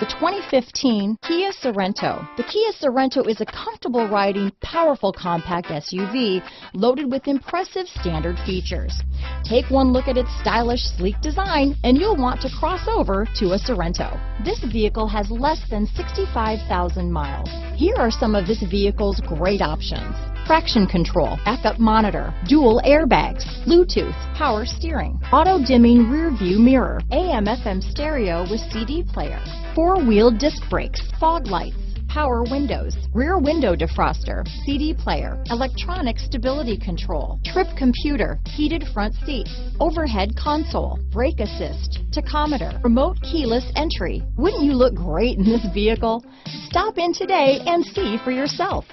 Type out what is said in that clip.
The 2015 Kia Sorento. The Kia Sorento is a comfortable riding, powerful compact SUV loaded with impressive standard features. Take one look at its stylish, sleek design and you'll want to cross over to a Sorento. This vehicle has less than 65,000 miles. Here are some of this vehicle's great options: traction control, backup monitor, dual airbags, Bluetooth, power steering, auto-dimming rear view mirror, AM/FM stereo with CD player, four-wheel disc brakes, fog lights, power windows, rear window defroster, CD player, electronic stability control, trip computer, heated front seats, overhead console, brake assist, tachometer, remote keyless entry. Wouldn't you look great in this vehicle? Stop in today and see for yourself.